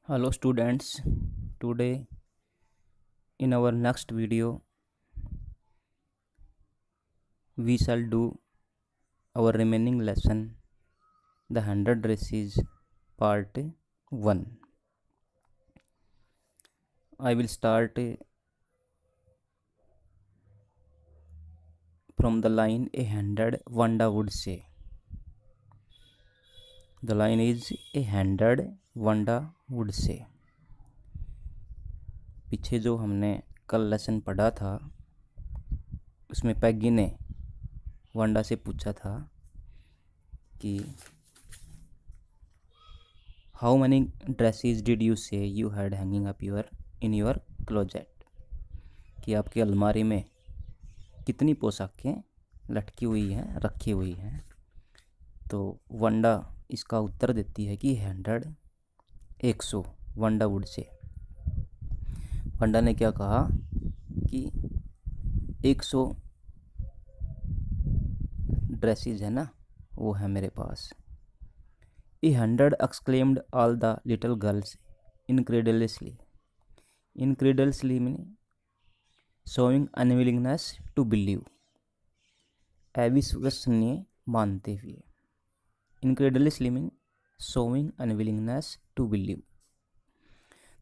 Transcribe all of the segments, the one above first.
Hello students, today in our next video we shall do our remaining lesson, the 100 races part 1. I will start from the line a hundred Wanda would say. The line is a hundred Wanda would say. पीछे जो हमने कल lesson पढ़ा था उसमें पैगी ने Wanda से पूछा था कि how many dresses did you say you had hanging up in your closet, कि आपकी अलमारी में कितनी पोशाकें लटकी हुई हैं, रखी हुई हैं। तो वांडा इसका उत्तर देती है कि 100 वांडा वुड से। वांडा ने क्या कहा कि 100 ड्रेसेस है ना, वो है मेरे पास। 100 exclaimed all the little girls incredulously. Incredulously meaning showing unwillingness to believe. अविश्वसनीय मानते हुए। Incredulously meaning showing unwillingness to believe.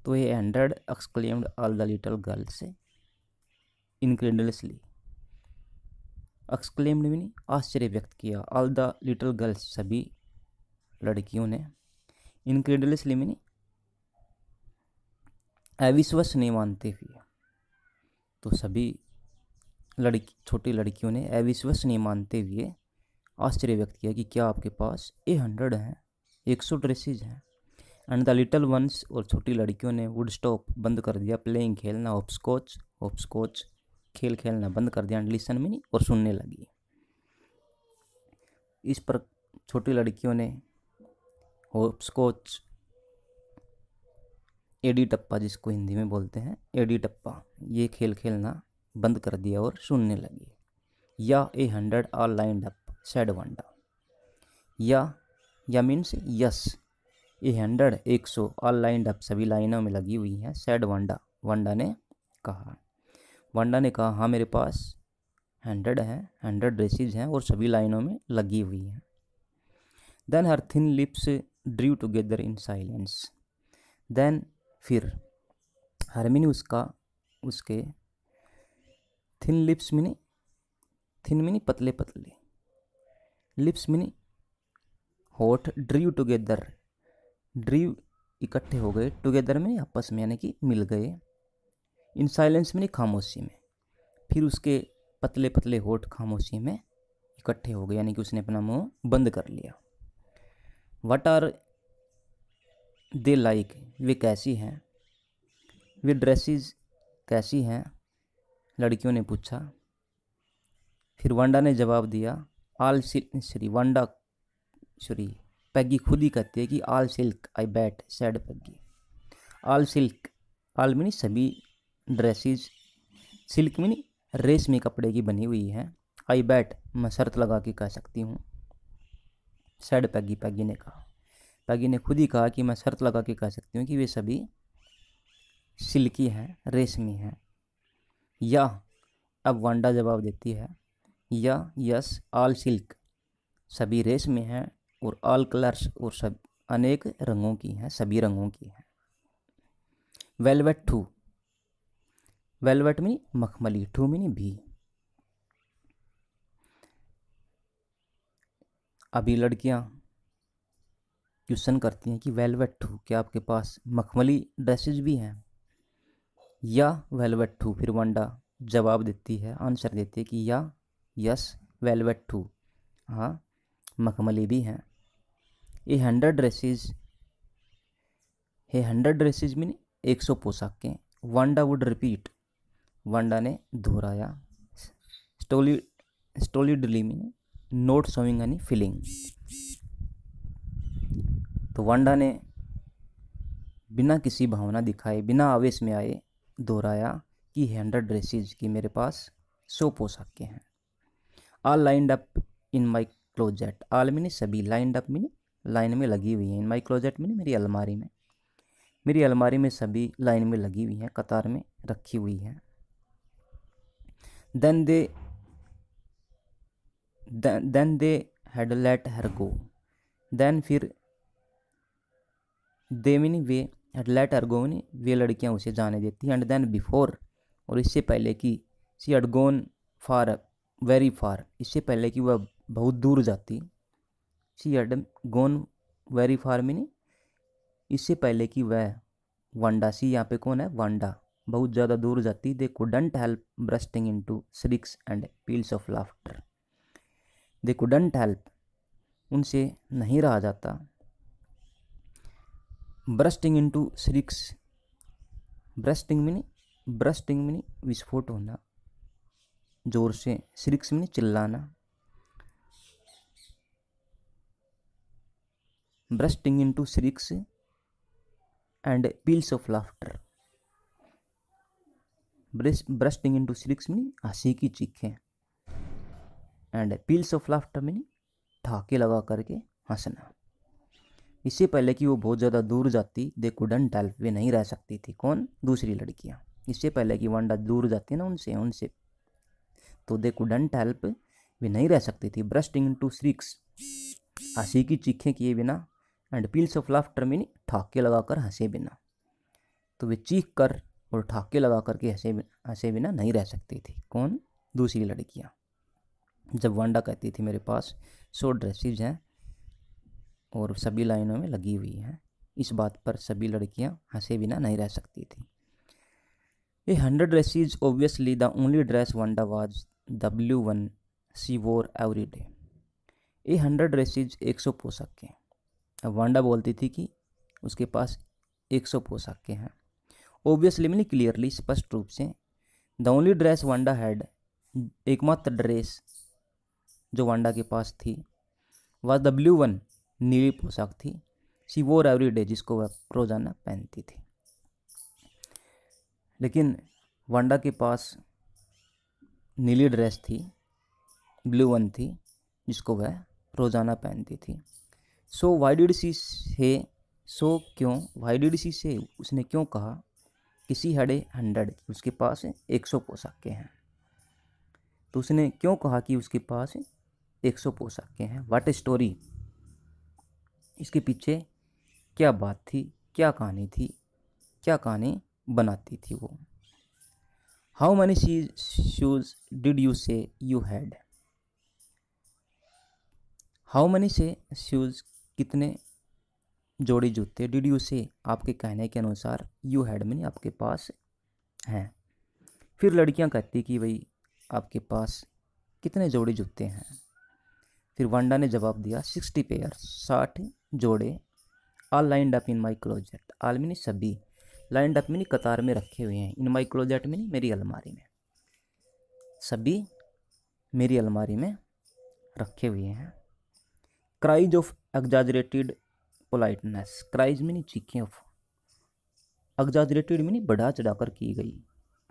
तो ये 100 exclaimed all the little girls incredulously. Exclaimed meaning आश्चर्य व्यक्त किया। All the little girls सभी लड़कियों ने। Incredulously meaning अविश्वसनीय मानते हुए। तो सभी छोटी लड़कियों ने अविश्वसनीय मानते हुए आश्चर्य व्यक्त किया कि क्या आपके पास 100 हैं, 100 ड्रेसेज हैं। एंड द लिटल वंस, और छोटी लड़कियों ने वुड स्टॉप, बंद कर दिया, प्लेइंग खेलना, हॉपस्कॉच खेल खेलना बंद कर दिया। एंड लिसन मीनिंग, और सुनने लगी। इस पर छोटी लड़कियों ने हॉपस्कॉच, एडी टप्पा जिसको हिंदी में बोलते हैं एडी टप्पा, ये खेल खेलना बंद कर दिया और सुनने लगी। Yeah 100 are lined up said Wanda. Yeah means yes, 100 are lined up सभी लाइनों में लगी हुई हैं। सेड वांडा, वांडा ने कहा। वांडा ने कहा हाँ मेरे पास 100 हैं, 100 ड्रेसेज हैं और सभी लाइनों में लगी हुई हैं। Then her thin lips drew together in silence. Then फिर, हर मीनी उसके थिन लिप्स मीनी, थिन मीनी पतले पतले, लिप्स मीनी होठ, ड्रीव टुगेदर, ड्रीव इकट्ठे हो गए, टुगेदर में आपस में यानी कि मिल गए। इन साइलेंस में खामोशी में। फिर उसके पतले पतले होठ खामोशी में इकट्ठे हो गए, यानी कि उसने अपना मुंह बंद कर लिया। व्हाट आर दे लाइक, वे कैसी हैं, वे ड्रेसेस कैसी हैं, लड़कियों ने पूछा। फिर वांडा ने जवाब दिया, आल पैगी खुद ही कहती है कि आल सिल्क आई बैट सैड पैगी। आल सिल्क, आल मीनी सभी ड्रेसेस, सिल्क मीनी रेशमी कपड़े की बनी हुई है। आई बैट मैं शर्त लगा के कह सकती हूँ। सैड पैगी, पैगी ने कहा, पैगी ने खुद ही कहा कि मैं शर्त लगा के कह सकती हूँ कि वे सभी सिल्की हैं, रेशमी हैं। या, अब वांडा जवाब देती है, या यस आल सिल्क सभी रेशमी हैं, और ऑल कलर्स और सब अनेक रंगों की हैं, सभी रंगों की हैं। वेलवेट टू, वेलवेट मीनी मखमली, टू मीनी भी। अभी लड़कियां क्वेश्चन करती हैं कि वेलवेट टू, क्या आपके पास मखमली ड्रेसेस भी हैं? या वेलवेट टू, फिर वांडा जवाब देती है, आंसर देती है कि या यस वेलवेट टू, हाँ मखमली भी हैं। 100 ड्रेसेस मीन 100 पोशाकें। वांडा वुड रिपीट, वांडा ने दोहराया। Stolidly mean not showing any feeling. तो वांडा ने बिना किसी भावना दिखाए, बिना आवेश में आए दोहराया कि 100 ड्रेसेस की मेरे पास 100 पोशाकें हैं। All lined up in my closet, all meaning सभी, लाइंड अप मीनी लाइन में लगी हुई हैं, इन माई क्लोजेट मीनी मेरी अलमारी में। मेरी अलमारी में सभी लाइन में लगी हुई हैं, कतार में रखी हुई हैं। Then they had let her go. Then फिर दे मीनी वे, हैड लेट हर गो मीनी वे लड़कियां उसे जाने देती। एंड देन बिफोर, और इससे पहले कि she had gone far, very far, इससे पहले कि वह बहुत दूर जाती। She had gone very far meaning इससे पहले कि वह, वांडा, सी यहाँ पे कौन है, वांडा, बहुत ज़्यादा दूर जाती। They couldn't help bursting into shrieks and peals of laughter. They couldn't help, उनसे नहीं रहा जाता। Bursting into shrieks, bursting meaning विस्फोट होना, जोर से, श्रिक्स मिनी चिल्लाना। Bursting into shrieks and peals of laughter. Bursting into shrieks meaning हंसी की चीखें, and peals of laughter meaning ठहाके लगा करके हंसना। इससे पहले कि वो बहुत ज़्यादा दूर जाती, दे कुडंट हेल्प, वे नहीं रह सकती थी। कौन, दूसरी लड़कियाँ। इससे पहले कि वांडा दूर जाती ना उनसे तो दे कुडंट हेल्प, वे नहीं रह सकती थी। ब्रस्टिंग इनटू श्रिक्स, हंसी की चीखें किए बिना, and peals of laughter meaning ठहाके लगाकर हंसे बिना। तो वे चीख कर और ठहाके लगा करके हंसे बिना नहीं रह सकती थी। कौन, दूसरी लड़कियाँ। जब वांडा कहती थी मेरे पास 100 ड्रेसेज हैं और सभी लाइनों में लगी हुई हैं, इस बात पर सभी लड़कियां हंसे बिना नहीं रह सकती थी। ये 100 dresses obviously the only dress Wanda was the blue one she wore every day. ये 100 ड्रेसेज 100 पोशाकें। अब वांडा बोलती थी कि उसके पास 100 पोशाकें हैं। ऑब्वियसली मीनी क्लियरली, स्पष्ट रूप से। The only dress Wanda had, एकमात्र ड्रेस जो वांडा के पास थी, वाज द ब्लू वन, नीली पोशाक थी। शी वोर एवरी डे, जिसको वह रोजाना पहनती थी। लेकिन वांडा के पास नीली ड्रेस थी, ब्लू वन थी, जिसको वह रोजाना पहनती थी। सो वाई डिड शी से, सो क्यों, वाई डिड शी से, उसने क्यों कहा कि शी हैड 100, उसके पास 100 पोशाकें हैं। तो उसने क्यों कहा कि उसके पास 100 पोशाकें हैं। व्हाट स्टोरी, इसके पीछे क्या बात थी, क्या कहानी थी, क्या कहानी बनाती थी वो। How many shoes did you say you had. How many से शूज, कितने जोड़ी जूते, डिड यू से, आपके कहने के अनुसार, यू हैड मीनी आपके पास हैं। फिर लड़कियां कहती कि भाई आपके पास कितने जोड़ी जूते हैं। फिर वांडा ने जवाब दिया 60 पेयर, 60 जोड़े। All lined up in my closet, all मीनी सभी, लाइंड अप मीनी कतार में रखे हुए हैं, इन माई क्लोजेट मीनी मेरी अलमारी में, सभी मेरी अलमारी में रखे हुए हैं। Cries of exaggerated politeness, cries मीनी चीखें ऑफ, एग्जाजरेटेड मीनी बढ़ा चढ़ाकर की गई,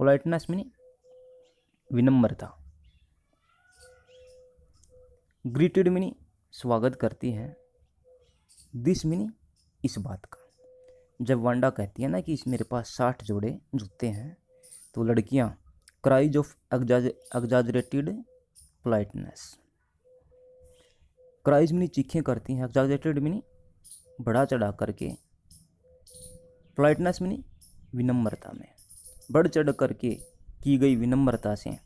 पोलाइटनेस मीनी विनम्रता। ग्रीटेड मीनी स्वागत करती हैं। दिस मीनी इस बात का। जब वांडा कहती है ना कि इस मेरे पास 60 जोड़े जूते हैं, तो लड़कियां cries of exaggerated politeness, cries मीनी चीखें करती हैं, एग्जाजरेटेड मीनी बढ़ा चढ़ा करके, पोलाइटनेस मीनी विनम्रता में, बढ़ चढ़ करके की गई विनम्रता से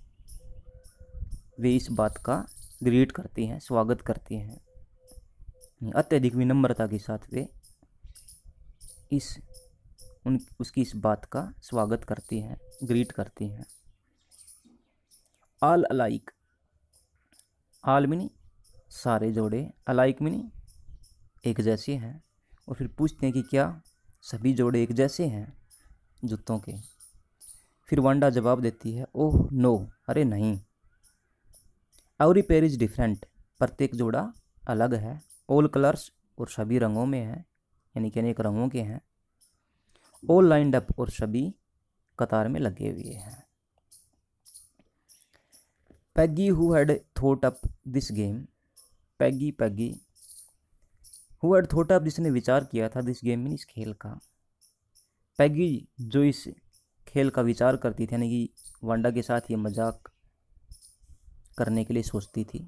वे इस बात का ग्रीट करती हैं, स्वागत करती हैं। अत्यधिक विनम्रता के साथ वे उसकी इस बात का स्वागत करती हैं, ग्रीट करती हैं। ऑल अलाइक, ऑल मीनी सारे जोड़े, अलाइक मीनी एक जैसे हैं। और फिर पूछते हैं कि क्या सभी जोड़े एक जैसे हैं जूतों के। फिर वांडा जवाब देती है ओह नो, अरे नहीं। एवरी पेयर इज डिफरेंट, प्रत्येक जोड़ा अलग है। ऑल कलर्स, और सभी रंगों में है, यानी कि अनेक रंगों के हैं। ऑल लाइंड अप, और सभी कतार में लगे हुए हैं। Peggy who had thought up this game, Peggy who had thought up, जिसने विचार किया था, दिस गेम मीन इस खेल का। पैगी जो इस खेल का विचार करती थी, यानी कि वांडा के साथ ये मजाक करने के लिए सोचती थी।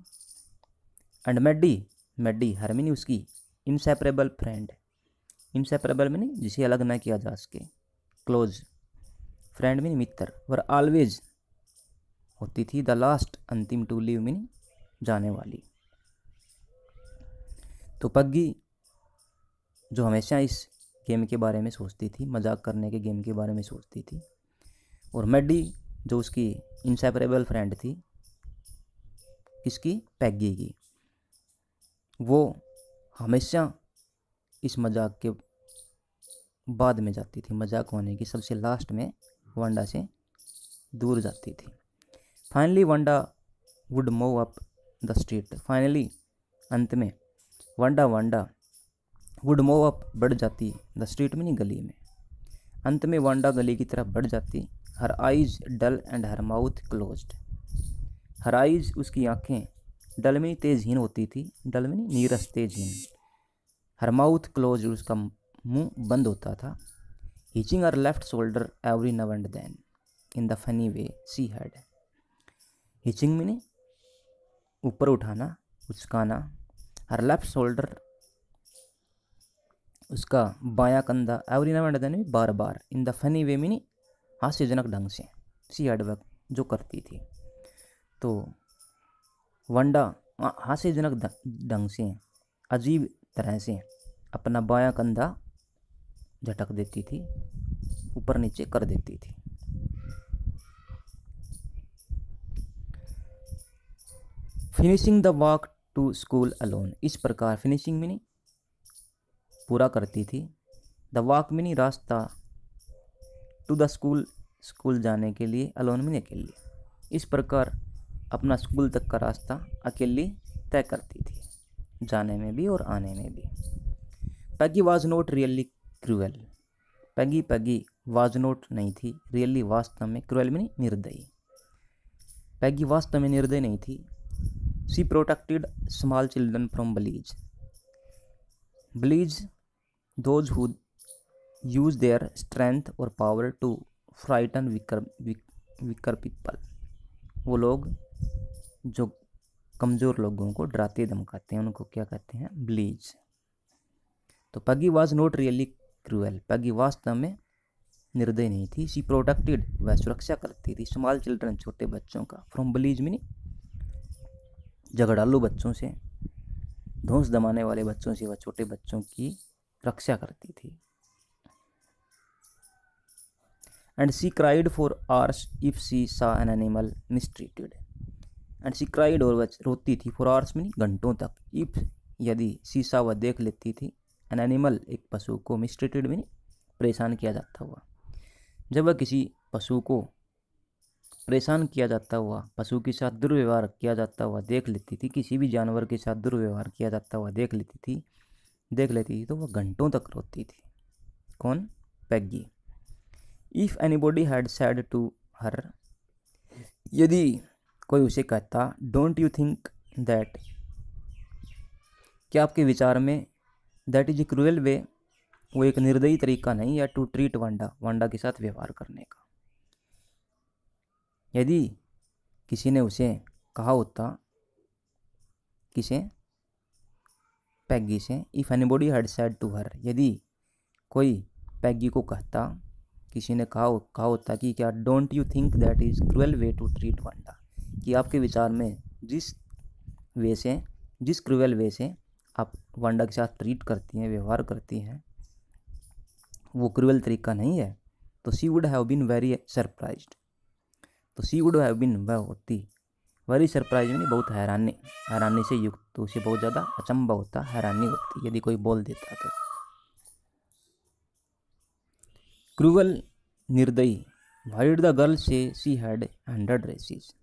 एंड मैडी हरमिनी उसकी इनसेपरेबल फ्रेंड, इनसेपरेबल में नहीं जिसे अलग ना किया जा सके, क्लोज फ्रेंड में मित्र, वर ऑलवेज होती थी द लास्ट अंतिम टू लीव में जाने वाली। तो पग्गी जो हमेशा इस गेम के बारे में सोचती थी, मजाक करने के गेम के बारे में सोचती थी, और मैडी जो उसकी इनसेपरेबल फ्रेंड थी, किसकी, पैगी की, वो हमेशा इस मजाक के बाद में जाती थी, मजाक होने की सबसे लास्ट में वांडा से दूर जाती थी। Finally Wanda would move up the street, finally अंत में वांडा वुड मूव अप बढ़ जाती, द स्ट्रीट में नहीं गली में, अंत में वांडा गली की तरफ बढ़ जाती। Her eyes dull and her mouth closed, her eyes उसकी आंखें डल में तेजहीन होती थी, डल में नीरस तेजहीन, हर माउथ क्लोज उसका मुंह बंद होता था। Hitching her left shoulder every now and then in the funny way she had, hitching में ऊपर उठाना, उचकाना, हर लेफ्ट शोल्डर उसका बायां कंधा, एवरी नाउ एंड देन बार बार, इन द फनी वे में हास्यजनक ढंग से, सी हैड वर्क जो करती थी। तो वांडा हास्यजनक ढंग से, अजीब तरह से अपना बायां कंधा झटक देती थी, ऊपर नीचे कर देती थी। Finishing the walk to school alone, इस प्रकार फिनिशिंग में पूरा करती थी, द वॉक में रास्ता, टू द स्कूल स्कूल जाने के लिए, अलोन में अकेली, इस प्रकार अपना स्कूल तक का रास्ता अकेली तय करती थी, जाने में भी और आने में भी। Peggy was not really cruel, Peggy was not नहीं थी, रियली वास्तव में, क्रूएल में निर्दयी, पैगी वास्तव में निर्दयी नहीं थी। She protected small children from bullies those who use their strength और power to frighten weaker people, वो लोग जो कमज़ोर लोगों को डराते धमकाते हैं उनको क्या कहते हैं, ब्लीज। तो पैगी वाज नॉट रियली क्रूएल, पैगी वास्तव में निर्दयी नहीं थी। शी प्रोटेक्टेड, वह सुरक्षा करती थी, स्मॉल चिल्ड्रन छोटे बच्चों का, फ्रॉम ब्लीज में झगड़ालू बच्चों से, धौंस दमाने वाले बच्चों से वह छोटे बच्चों की रक्षा करती थी। And she cried for hours if she saw an animal mistreated, and she cried, और वह रोती थी, फॉर आवर्स में घंटों तक, इफ यदि शी सा वह देख लेती थी, एन एनिमल एक पशु को, मिसट्रीटेड में परेशान किया जाता हुआ, जब वह किसी पशु को परेशान किया जाता हुआ, पशु के साथ दुर्व्यवहार किया जाता हुआ देख लेती थी, किसी भी जानवर के साथ दुर्व्यवहार किया जाता हुआ देख लेती थी तो वह घंटों तक रोती थी। कौन, Peggy. If anybody had said to her, यदि कोई उसे कहता, डोंट यू थिंक दैट, क्या आपके विचार में, दैट इज ए क्रूएल वे, वो एक निर्दयी तरीका नहीं है, टू ट्रीट वांडा के साथ व्यवहार करने का। यदि किसी ने उसे कहा होता, किसे, पैगी से, if anybody had said to her, यदि कोई पैगी को कहता, किसी ने कहा होता कि क्या, don't you think that is cruel way to treat Wanda, कि आपके विचार में जिस क्रूएल वे से आप वांडा के साथ ट्रीट करती हैं, व्यवहार करती हैं, वो क्रूएल तरीका नहीं है, तो she would have been very surprised, तो शी वुड हैव बीन, वह होती, वेरी सरप्राइज में बहुत हैरानी से युक्त, तो उसे बहुत ज़्यादा अचंभा होता, हैरानी होती यदि कोई बोल देता तो। क्रूअल, निर्दयी, व्हाई डिड द गर्ल से शी हैड 100 ड्रेसेस,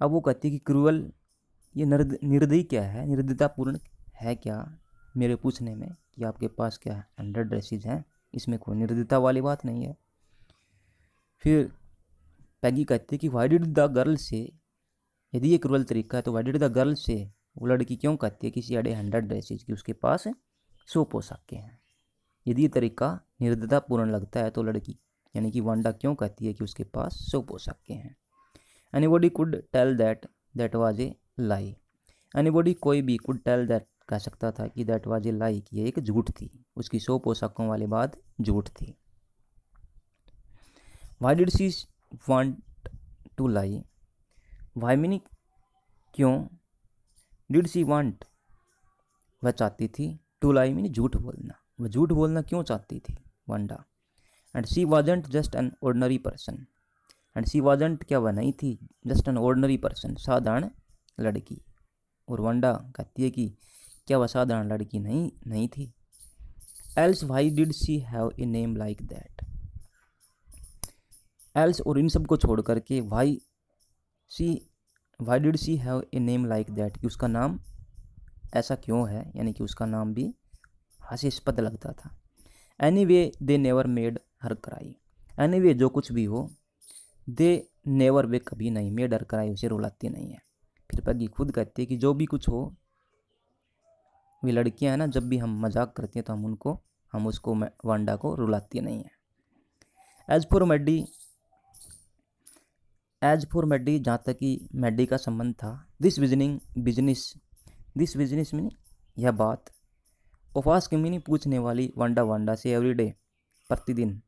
अब वो कहती कि क्रूअल, ये निर्दयी क्या है, निर्दयतापूर्ण है क्या, मेरे पूछने में कि आपके पास क्या 100 ड्रेसेस हैं, इसमें कोई निर्दयता वाली बात नहीं है। फिर पैगी कहती कि व्हाई डिड द गर्ल से, यदि ये क्रूअल तरीका है तो व्हाई डिड द गर्ल से, वो लड़की क्यों कहती है कि शी हैड 100 ड्रेसेस, कि उसके पास 100 पोशाकें हैं। यदि ये तरीका निर्दयतापूर्ण लगता है तो लड़की यानी कि वांडा क्यों कहती है कि उसके पास 100 पोशाकें हैं। Anybody could tell that was a lie. Anybody कोई भी कुड टेल दैट कह सकता था कि दैट वाज ए लाई कि ये एक झूठ थी, उसकी 100 पोशाकों वाली बात झूठ थी। Why did she want to lie. Why meaning क्यों, डिड शी वांट वह चाहती थी, टू लाई मीनी झूठ बोलना, वह झूठ बोलना क्यों चाहती थी Wanda. And she wasn't just an ordinary person. And she wasn't क्या वह नहीं थी, जस्ट एन ऑर्डनरी पर्सन साधारण लड़की। और वांडा कहती है कि क्या वह साधारण लड़की नहीं थी। Else why did she have a name like that. Else और इन सब को छोड़ करके Y did she have a name like that कि उसका नाम ऐसा क्यों है, यानी कि उसका नाम भी हास्यास्पद लगता था। Any way they never made her cry. Any way जो कुछ भी हो, दे नेवर वे कभी नहीं, मेड हर क्राई उसे रुलाती नहीं है। फिर पैगी खुद कहती है कि जो भी कुछ हो, वे लड़कियां हैं ना, जब भी हम मजाक करते हैं तो हम उसको वांडा को रुलाती नहीं है। एज फॉर मैडी जहाँ तक कि मैडी का संबंध था, दिस बिजनेस मीनी यह बात, ऑफास की मीनी पूछने वाली वांडा से एवरीडे प्रतिदिन,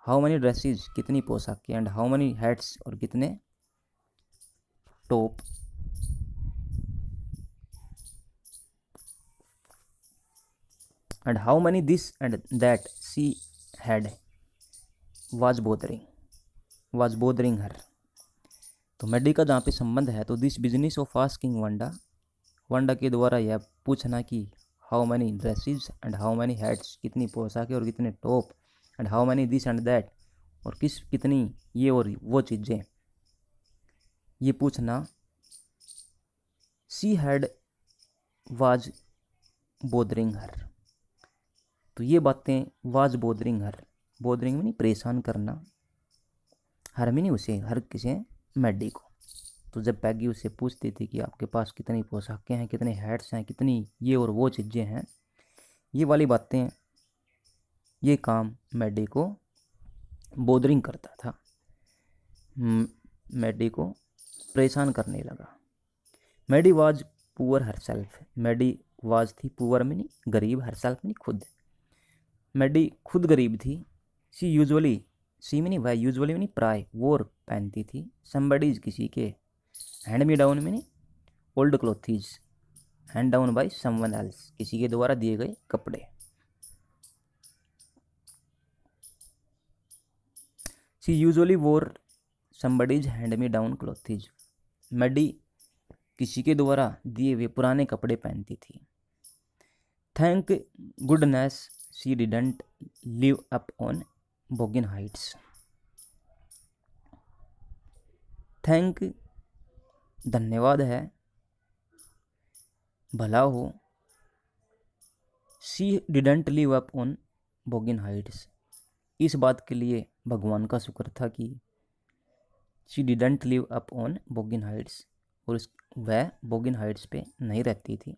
हाउ मनी ड्रेसेस कितनी पोशाकें, एंड हाउ मनी हैट्स और कितने top, and how many this and that she had was bothering her. तो मैडी का जहाँ पे संबंध है तो this business of asking Wanda के द्वारा यह पूछना कि how many dresses and how many hats कितनी पोशाकें और कितने top, and how many this and that और कितनी ये और वो चीज़ें, ये पूछना she had was bothering her. तो ये बातें वाज बोदरिंग हर, बोदरिंग मीनी परेशान करना, हर मीनी उसे, हर किसी मैडी को। तो जब पैगी उससे पूछती थी कि आपके पास कितनी पोशाकें हैं, कितने हैट्स हैं, कितनी ये और वो चीज़ें हैं, ये वाली बातें, ये काम मैडी को बोदरिंग करता था, मैडी को परेशान करने लगा। Maddie was poor herself. Maddie was थी, पुअर मीनी गरीब, हरसेल्फ मीनी खुद। मैडी खुद गरीब थी। शी मीनी वह, यूजुअली मीनी प्राय वोर पहनती थी, समबडीज किसी के, hand me down meaning old clothes, hand down by someone else किसी के द्वारा दिए गए कपड़े। She usually wore somebody's hand me down clothes. Maddie किसी के द्वारा दिए हुए पुराने कपड़े पहनती थी। Thank goodness she didn't live up on Boggin Heights. Thank धन्यवाद है, भला हो, she didn't live up on Boggin Heights, इस बात के लिए भगवान का शुक्र था कि she didn't live up on Boggin Heights, और वह बोगिन हाइट्स पे नहीं रहती थी।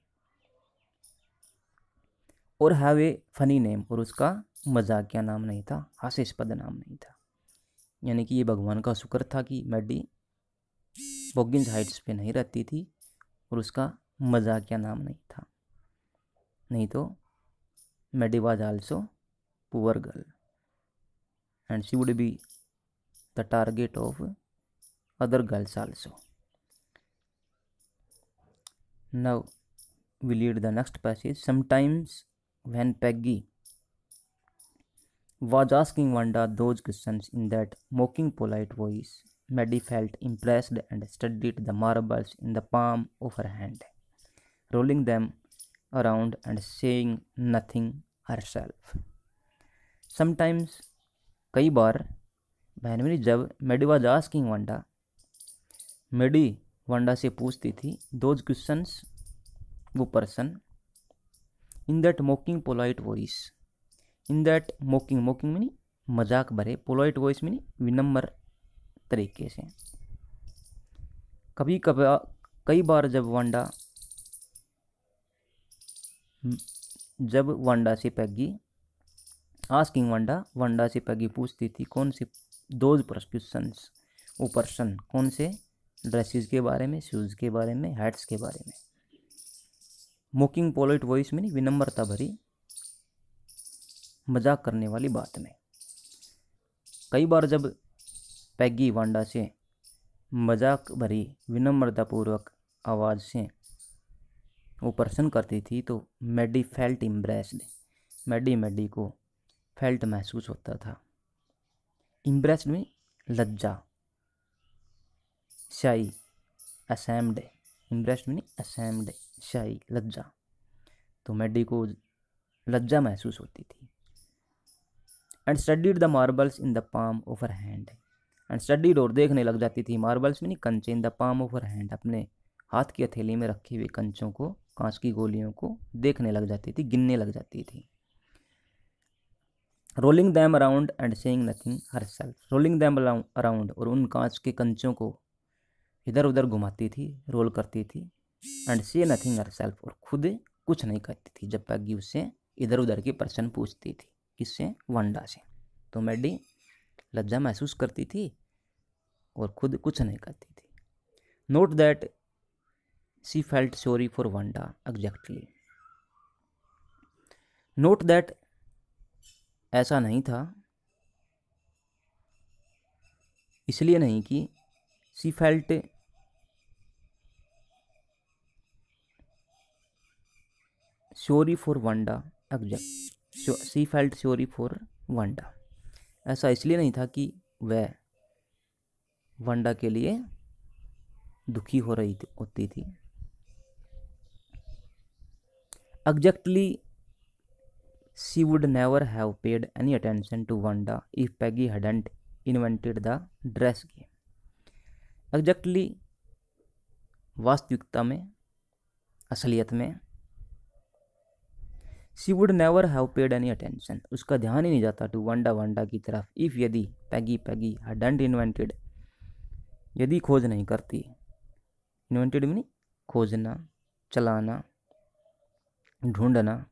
और हैव ए फनी नेम, और उसका मजाकिया नाम नहीं था, हास्यास्पद नाम नहीं था। यानी कि ये भगवान का शुक्र था कि मैडी बोगिन्स हाइट्स पे नहीं रहती थी और उसका मजाकिया नाम नहीं था, नहीं तो Maddie was also poor girl and she would be the target of other girls also. Now we read the next passage. Sometimes when Peggy was asking Wanda those questions in that mocking polite voice, Maddie felt impressed and studied the marbles in the palm of her hand, rolling them around and saying nothing herself. Sometimes कई बार बहन मेरी, जब Maddie was asking Wanda, Maddie Wanda से पूछती थी those questions, वो person, in that mocking polite voice, in that mocking मीनी मजाक भरे, पोलाइट वॉइस मीनी विनम्र तरीके से। कई बार जब वांडा से पैगी आस्किंग वंडा, वंडा से पैगी पूछती थी कौन से दोज क्वेश्चंस, वो पर्सन कौन से, ड्रेसेस के बारे में, शूज़ के बारे में, हैट्स के बारे में। मोकिंग पोलाइट वॉइस में, विनम्रता भरी मजाक करने वाली बात में। कई बार जब पैगी वांडा से मजाक भरी विनम्रतापूर्वक आवाज़ से वो प्रश्न करती थी तो मैडी फेल्ट इम्प्रेस्ड, मैडी को फेल्ट महसूस होता था। इम्प्रेस्ड में लज्जा, शाई, असैम्ड, इम्प्रेस्ड में असैम्ड, शाई, लज्जा, तो मैडी को लज्जा महसूस होती थी। And studied the marbles in the palm of her hand, and studied और देखने लग जाती थी, मार्बल्स में नहीं कंचे, in the palm of her hand, अपने हाथ की हथेली में रखे हुए कंचों को, कांच की गोलियों को देखने लग जाती थी, गिनने लग जाती थी। Rolling them around and saying nothing herself, rolling them around, और उन कांच के कंचों को इधर उधर घुमाती थी, रोल करती थी, एंड से नथिंग हरसेल्फ, और खुद कुछ नहीं कहती थी जब पैगी उससे इधर उधर के प्रश्न पूछती थी। किससे? वंडा से। तो मैडी लज्जा महसूस करती थी और खुद कुछ नहीं कहती थी। Not that she felt sorry for Wanda exactly, not that ऐसा नहीं था, इसलिए नहीं कि she felt sorry for Wanda exact, she felt sorry for Wanda, ऐसा इसलिए नहीं था कि वह वंडा के लिए दुखी हो रही होती थी। Exactly she would never have paid any attention to Wanda if Peggy hadn't invented the dress game. Exactly वास्तविकता में, असलियत में, she would never have paid any attention, उसका ध्यान ही नहीं जाता टू वंडा, वंडा की तरफ, इफ यदि पैगी हैडंट इन्वेंटेड, यदि खोज नहीं करती, इन्वेंटेड मीनिंग खोजना, चलाना, ढूंढना,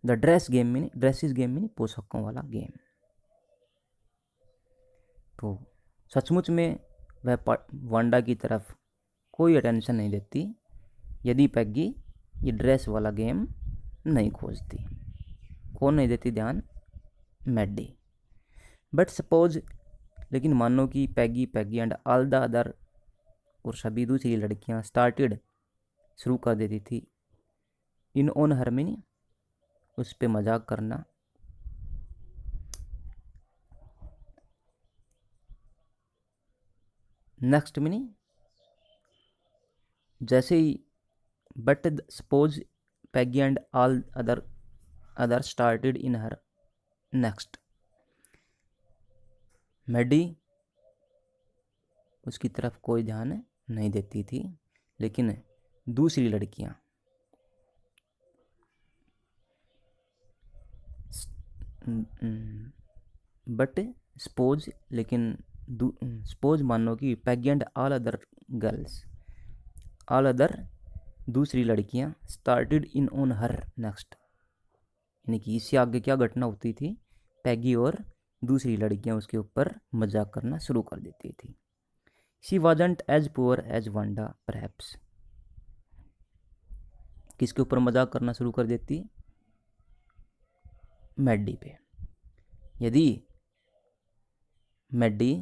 the dress game meaning dresses game meaning पोशाकों वाला गेम। तो सचमुच में वह वंडा की तरफ कोई अटेंशन नहीं देती यदि पैगी ये ड्रेस वाला गेम नहीं खोजती। कौन नहीं देती ध्यान? मैडी। बट सपोज, लेकिन मानो कि Peggy and all the other, और सभी दूसरी लड़कियां स्टार्टेड शुरू कर देती थी, इन ऑन हर मीनिंग उस पर मजाक करना, नेक्स्ट मीनिंग जैसे ही, but suppose Peggy and all other started in her next, Maddie उसकी तरफ कोई ध्यान नहीं देती थी, लेकिन दूसरी लड़कियां बट सपोज, लेकिन सपोज मानो कि Peggy and all other girls, all other दूसरी लड़कियां, started in on her next, यानी कि इससे आगे क्या घटना होती थी, पैगी और दूसरी लड़कियां उसके ऊपर मजाक करना शुरू कर देती थी। She wasn't as poor as Wanda perhaps, किसके ऊपर मजाक करना शुरू कर देती? मैडी पे। यदि मैडी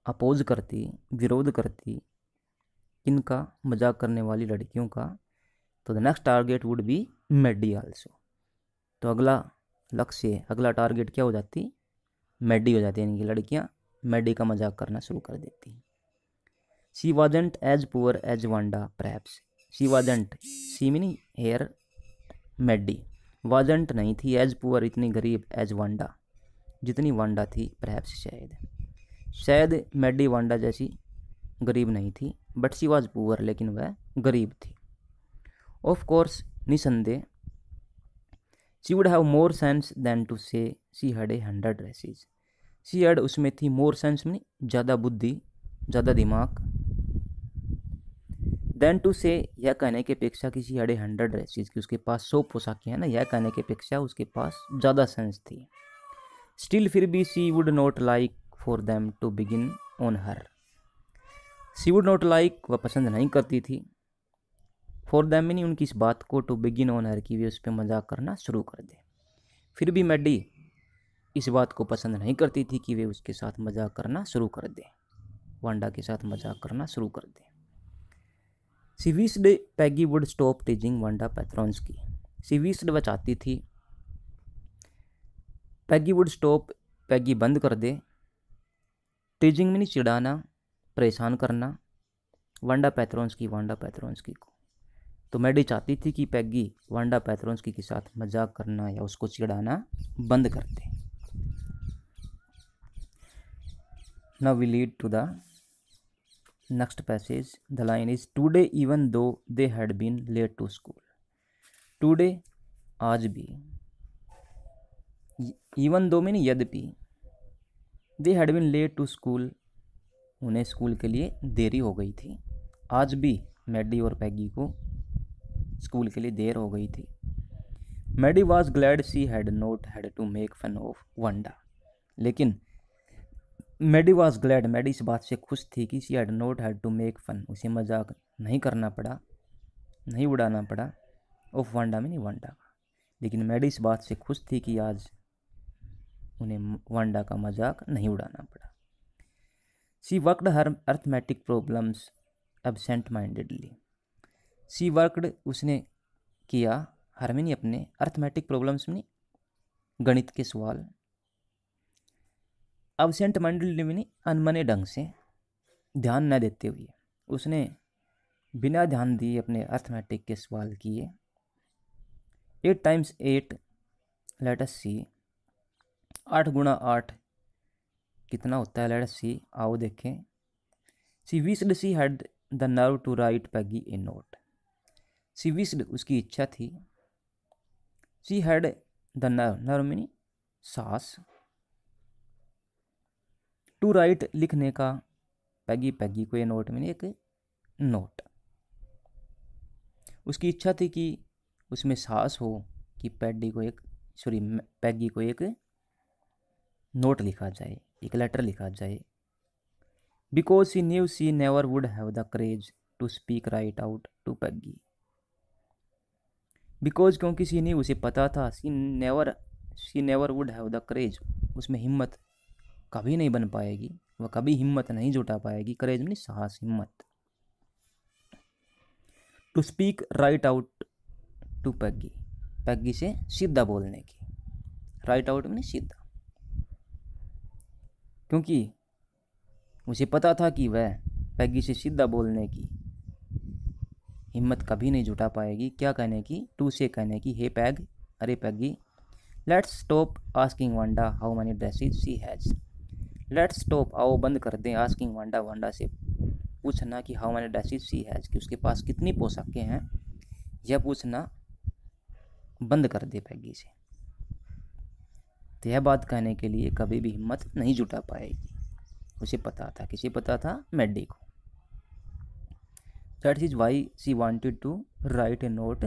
अपोज करती, विरोध करती इनका, मजाक करने वाली लड़कियों का, तो the next target would be Maddie also, तो अगला लक्ष्य, अगला टारगेट क्या हो जाती? मैडी हो जाती, यानी कि लड़कियां मैडी का मजाक करना शुरू कर देती। She wasn't as poor as Wanda perhaps, she wasn't, she meaning here Maddie, wasn't नहीं थी, एज पुअर इतनी गरीब, एज वांडा जितनी वांडा थी, परहैप्स शायद मैडी वांडा जैसी गरीब नहीं थी, बट शी वाज पुअर, लेकिन वह गरीब थी। ऑफ कोर्स, निसंदेह, she would have more sense than to say she had 100 dresses, she had उसमें थी, मोर सेंस में ज़्यादा बुद्धि, ज़्यादा दिमाग, देन टू से, यह कहने की अपेक्षा किसी हडे 100 ड्रेसेस की, उसके पास 100 पोशाकें हैं ना, यह कहने की अपेक्षा उसके पास ज़्यादा सेंस थी। स्टिल फिर भी she would not like for them to begin on her. She would not like, वह पसंद नहीं करती थी, फॉर देम यानी उनकी इस बात को, टू बिगिन ऑन हर की वे उस पर मजाक करना शुरू कर दे। फिर भी मैडी इस बात को पसंद नहीं करती थी कि वे उसके साथ मजाक करना शुरू कर दे, वांडा के साथ मजाक करना शुरू कर दे। She wished Peggy would stop teasing Wanda Petronski. She wished, वह चाहती थी, पैगी वुड स्टॉप, पैगी बंद कर दे, टीजिंग में चिढ़ाना, परेशान करना, वांडा पेट्रोन्स्की, वांडा पेट्रोन्स्की को। तो मैडी चाहती थी कि पैगी वांडा पेट्रोन्स्की के साथ मजाक करना या उसको चिढ़ाना बंद कर दे। Now we lead to the next passage. The line is today even though they had been late to school. Today, आज भी, even though meaning यद्यपि, they had been late to school, उन्हें स्कूल के लिए देरी हो गई थी। आज भी मैडी और पैगी को स्कूल के लिए देर हो गई थी। Maddie was glad she had not had to make fun of Wanda. लेकिन मैडी वॉज ग्लैड, मैडी इस बात से खुश थी कि she had not had to make fun, उसे मजाक नहीं करना पड़ा, नहीं उड़ाना पड़ा, ऑफ वांडा में नहीं वांडा का। लेकिन मैडी इस बात से खुश थी कि आज उन्हें वांडा का मजाक नहीं उड़ाना पड़ा। She worked her arithmetic problems absent mindedly. She worked, उसने किया, हर में नहीं अपने, अर्थमेटिक प्रॉब्लम्स में गणित के सवाल, एब्सेंट माइंडेडली में अनमने ढंग से, ध्यान न देते हुए, उसने बिना ध्यान दिए अपने अर्थमेटिक के सवाल किए। 8 times 8, लेट अस सी, 8 गुणा 8 कितना होता है, लेट अस सी, आओ देखें। She wished she had the nerve to write Peggy a note. She wished, उसकी इच्छा थी, she had the nerve, nerve में साहस, टू राइट लिखने का, पैगी, पैगी को ये नोट में एक नोट, उसकी इच्छा थी कि उसमें साहस हो कि पैगी को एक नोट लिखा जाए, एक लेटर लिखा जाए। Because she knew she never would have the courage to speak right out to Peggy. Because, क्योंकि शी न्यू, उसे पता था, she never would have the courage, उसमें हिम्मत कभी नहीं बन पाएगी, वह कभी हिम्मत नहीं जुटा पाएगी, करेज में साहस, हिम्मत, to speak right out to Peggy, Peggy से सीधा बोलने की, राइट आउट में सीधा, क्योंकि उसे पता था कि वह पैगी से सीधा बोलने की हिम्मत कभी नहीं जुटा पाएगी। क्या कहने की, टू से कहने की, हे पैग, अरे Peggy, let's stop asking Wanda how many dresses she has. Let's stop, आओ बंद कर दें, आस्किंग वांडा, वांडा से पूछना कि how many dresses she has, कि उसके पास कितनी पोशाकें हैं, यह पूछना बंद कर दे पैगी से। तो यह बात कहने के लिए कभी भी हिम्मत नहीं जुटा पाएगी, उसे पता था, किसे पता था, मैडी को। That is why she wanted to write a note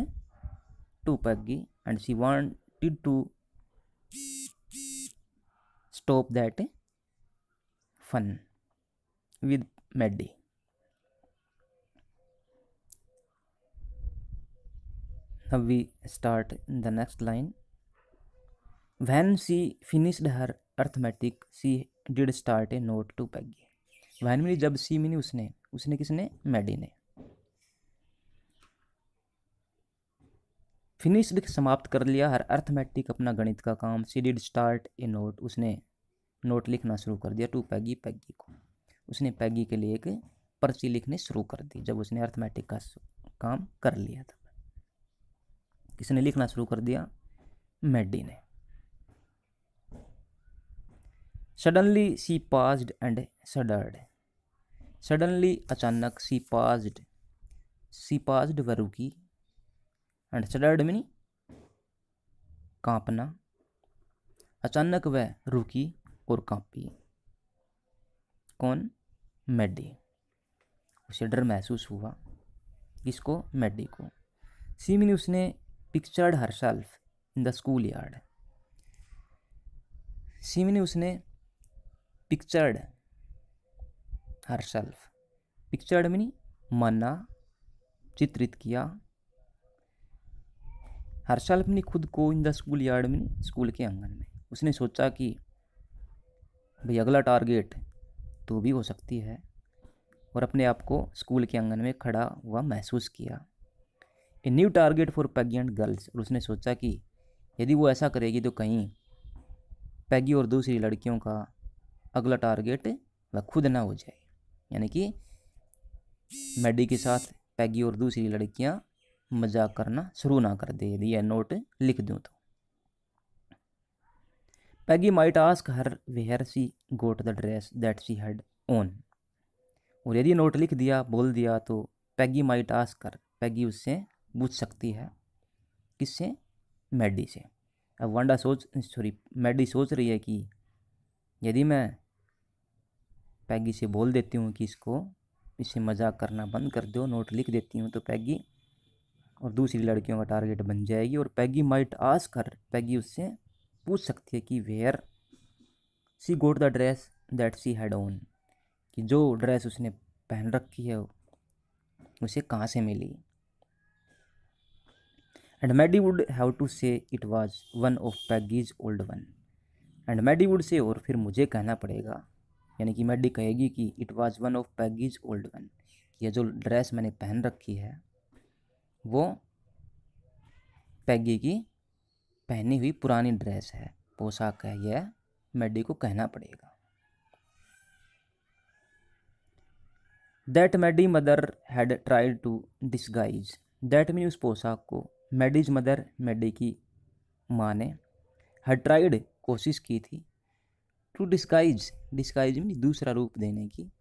to Peggy and she wanted to stop that fun with Maddie. Now we start the next line. When she finished her arithmetic, she did start a note to Peggy. When में जब सी mini उसने किसने, Maddie ने। Finished, समाप्त कर लिया, हर arithmetic, अपना गणित का काम, सी डिड स्टार्ट ए नोट, उसने नोट लिखना शुरू कर दिया, टू पैगी, पैगी को, उसने पैगी के लिए एक पर्ची लिखनी शुरू कर दी जब उसने अर्थमेटिक का काम कर लिया था। किसने लिखना शुरू कर दिया, मैडी ने। Suddenly she paused and shuddered. Suddenly, अचानक, शी पाज्ड वह रुकी, एंड सडर्ड मीनी कांपना, अचानक वह रुकी और कांपी। कौन, मैडी, उसे डर महसूस हुआ, किसको? मैडी को। सी मीन उसने pictured herself in the school yard. She mean उसने पिक्चर्ड हरसेल्फ, पिक्चर्ड मीनी माना, चित्रित किया, हरसेल्फ मीनी खुद को, in the school yard meaning school के आंगन में। उसने सोचा कि भाई अगला टारगेट तो भी हो सकती है, और अपने आप को स्कूल के आंगन में खड़ा हुआ महसूस किया। A new target for Peggy and girls. और उसने सोचा कि यदि वो ऐसा करेगी तो कहीं पैगी और दूसरी लड़कियों का अगला टारगेट वह खुद ना हो जाए, यानी कि मैडी के साथ पैगी और दूसरी लड़कियां मजाक करना शुरू ना कर दे यदि यह नोट लिख दूं तो। Peggy might ask her where she got the dress that she had on. और यदि नोट लिख दिया, बोल दिया, तो पैगी माइट आस्क कर, पैगी उससे पूछ सकती है। किससे? मैडी से। अब मैडी सोच रही है कि यदि मैं पैगी से बोल देती हूँ कि इससे मजाक करना बंद कर दो, नोट लिख देती हूँ, तो पैगी और दूसरी लड़कियों का टारगेट बन जाएगी। और पैगी माइट आस्क कर, पैगी उससे पूछ सकती है कि where she got the dress that she had on, कि जो ड्रेस उसने पहन रखी है उसे कहाँ से मिली। And Maddie would have to say it was one of Peggy's old one. And Maddie would say, और फिर मुझे कहना पड़ेगा, यानी कि मैडी कहेगी कि it was one of Peggy's old one, यह जो ड्रेस मैंने पहन रखी है वो पैगी की पहनी हुई पुरानी ड्रेस है, पोशाक है, यह मैडी को कहना पड़ेगा। That Maddie mother had tried to disguise. That mean उस पोशाक को मैडीज मदर, मैडी की माँ ने, हैड ट्राइड कोशिश की थी, टू डिस्गाइज, डिस्गाइज मीन दूसरा रूप देने की,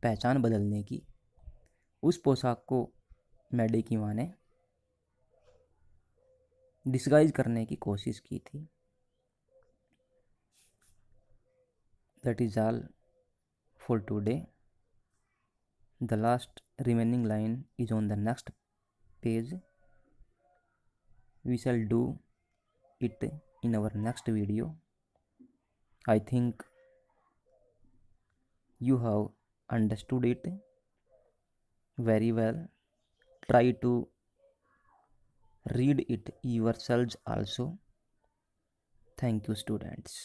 पहचान बदलने की। उस पोशाक को मैडी की माँ ने डिस्गाइज करने की कोशिश की थी। That is all for today. The last remaining line is on the next page. We shall do it in our next video. I think you have understood it very well. Try to read it yourselves also. Thank you, students.